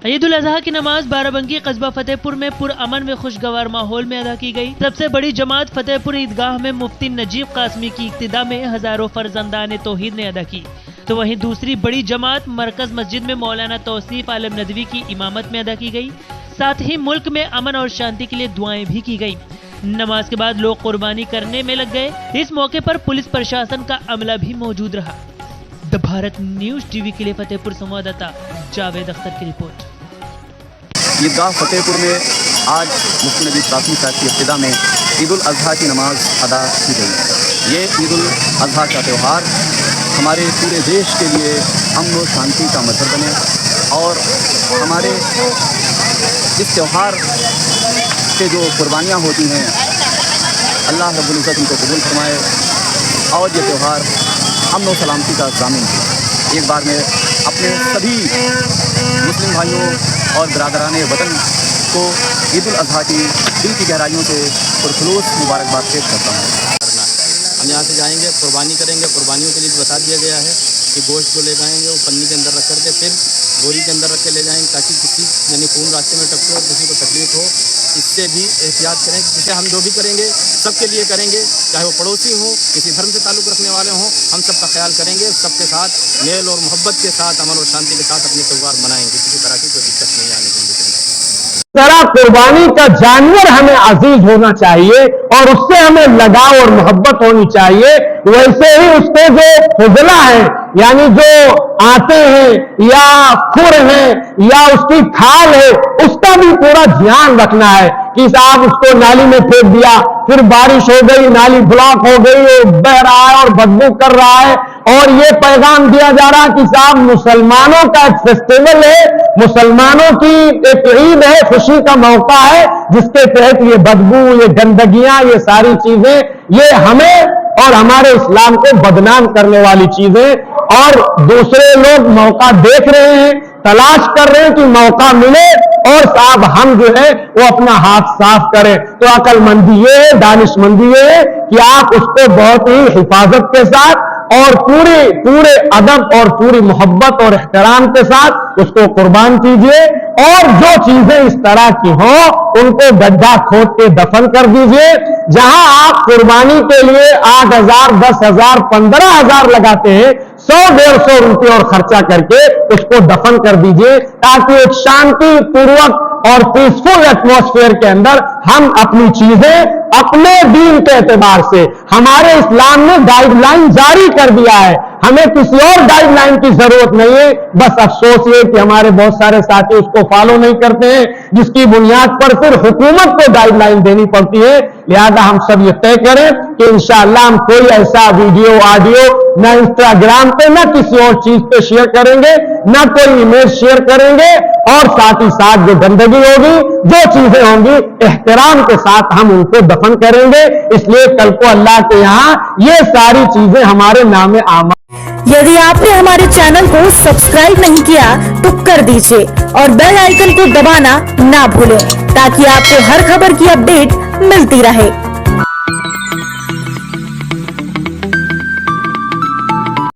عید الاضحیٰ کی نماز بارہ قصبہ فتح پور میں پرامن و خوشگوار ماحول میں ادا کی گئی۔ سب سے بڑی جماعت فتح پور عیدگاہ میں مفتی نجیب قاسمی کی اقتداء میں ہزاروں فرزندان توحید نے ادا کی، تو وہیں دوسری بڑی جماعت مرکز مسجد میں مولانا توصیف عالم ندوی کی امامت میں ادا کی گئی۔ ساتھ ہی ملک میں امن اور شانتی کے لیے دعائیں بھی کی گئی۔ نماز کے بعد لوگ قربانی کرنے میں لگ گئے۔ اس موقع پر پولیس پرشاسن کا عملہ بھی موجود رہا۔ دی بھارت نیوز ٹی وی کے لیے فتح پور سنواداتا جاوید اختر کی رپورٹ۔ عیدگاہ فتح پور میں آج مفتی نجیب قاسمی صاحب کی ابتدا میں عید الاضحیٰ کی نماز ادا کی گئی۔ یہ عید الاضحیٰ کا تہوار ہمارے پورے دیش کے لیے امن و شانتی کا مظہر بنے اور ہمارے اس تہوار کے جو قربانیاں ہوتی ہیں اللہ رب العزت ان کو قبول فرمائے اور یہ تہوار امن و سلامتی کا ضامن ہے۔ ایک بار میں اپنے سبھی مسلم بھائیوں اور برادران وطن کو عید الاضحیٰ کی دل کی گہرائیوں سے پرخلوص مبارکباد پیش کرتا ہوں۔ ہم یہاں سے جائیں گے، قربانی کریں گے۔ قربانیوں کے لیے بتا دیا گیا ہے کہ گوشت جو لے جائیں گے وہ پنی کے اندر رکھ کر کے پھر بوری کے اندر رکھ کے لے جائیں گے تاکہ کسی یعنی خون راستے میں ٹپکے اور کسی کو تکلیف ہو۔ اس سے بھی احتیاط کریں، جسے ہم جو بھی کریں گے سب کے لیے کریں گے، چاہے وہ پڑوسی ہوں، کسی دھرم سے تعلق رکھنے والے ہوں، ہم سب کا خیال کریں گے، سب کے ساتھ میل اور محبت کے ساتھ امن اور شانتی کے ساتھ اپنے تہوار منائیں گے، کسی طرح کی کوئی دقت نہیں آنے دیں گے۔ طرح قربانی کا جانور ہمیں عزیز ہونا چاہیے اور اس سے ہمیں لگاؤ اور محبت ہونی چاہیے، ویسے ہی اس کے جو فضلہ ہیں یعنی جو آتے ہیں یا کھر ہیں یا اس کی کھال ہے اس کا بھی پورا دھیان رکھنا ہے کہ صاحب اس کو نالی میں پھینک دیا، پھر بارش ہو گئی، نالی بلاک ہو گئی، وہ بہ رہا ہے اور بدبو کر رہا ہے، اور یہ پیغام دیا جا رہا کہ صاحب مسلمانوں کا ایک فیسٹیول ہے، مسلمانوں کی ایک عید ہے، خوشی کا موقع ہے، جس کے تحت یہ بدبو، یہ گندگیاں، یہ ساری چیزیں یہ ہمیں اور ہمارے اسلام کو بدنام کرنے والی چیزیں، اور دوسرے لوگ موقع دیکھ رہے ہیں، تلاش کر رہے ہیں کہ موقع ملے اور صاحب ہم جو ہے وہ اپنا ہاتھ صاف کریں۔ تو عقل مندی یہ ہے، دانش مندی یہ ہے کہ آپ اس کو بہت ہی حفاظت کے ساتھ اور پورے ادب اور پوری محبت اور احترام کے ساتھ اس کو قربان کیجئے، اور جو چیزیں اس طرح کی ہوں ان کو گڈھا کھود کے دفن کر دیجئے۔ جہاں آپ قربانی کے لیے 8,000 10,000 15,000 لگاتے ہیں، 100-150 روپے اور خرچہ کر کے اس کو دفن کر دیجئے تاکہ ایک شانتی پوروک اور پیسفل ایٹماسفیئر کے اندر ہم اپنی چیزیں اپنے دین کے اعتبار سے، ہمارے اسلام نے گائیڈ لائن جاری کر دیا ہے، ہمیں کسی اور گائیڈ لائن کی ضرورت نہیں ہے۔ بس افسوس یہ کہ ہمارے بہت سارے ساتھی اس کو فالو نہیں کرتے ہیں، جس کی بنیاد پر پھر حکومت کو گائیڈ لائن دینی پڑتی ہے۔ لہذا ہم سب یہ طے کریں کہ انشاءاللہ ہم کوئی ایسا ویڈیو آڈیو نہ انسٹاگرام پہ نہ کسی اور چیز پہ شیئر کریں گے، نہ کوئی امیج شیئر کریں گے، اور ساتھ ہی ساتھ جو گندگی ہوگی، جو چیزیں ہوں گی، احترام کے ساتھ ہم ان کو دفن کریں گے۔ اس لیے کل کو اللہ کے یہاں یہ ساری چیزیں ہمارے نام اعمال۔ یدی آپ نے ہمارے چینل کو سبسکرائب نہیں کیا تو کر دیجئے اور بیل آئیکن کو دبانا نہ بھولیں تاکہ آپ کو ہر خبر کی اپڈیٹ ملتی رہے۔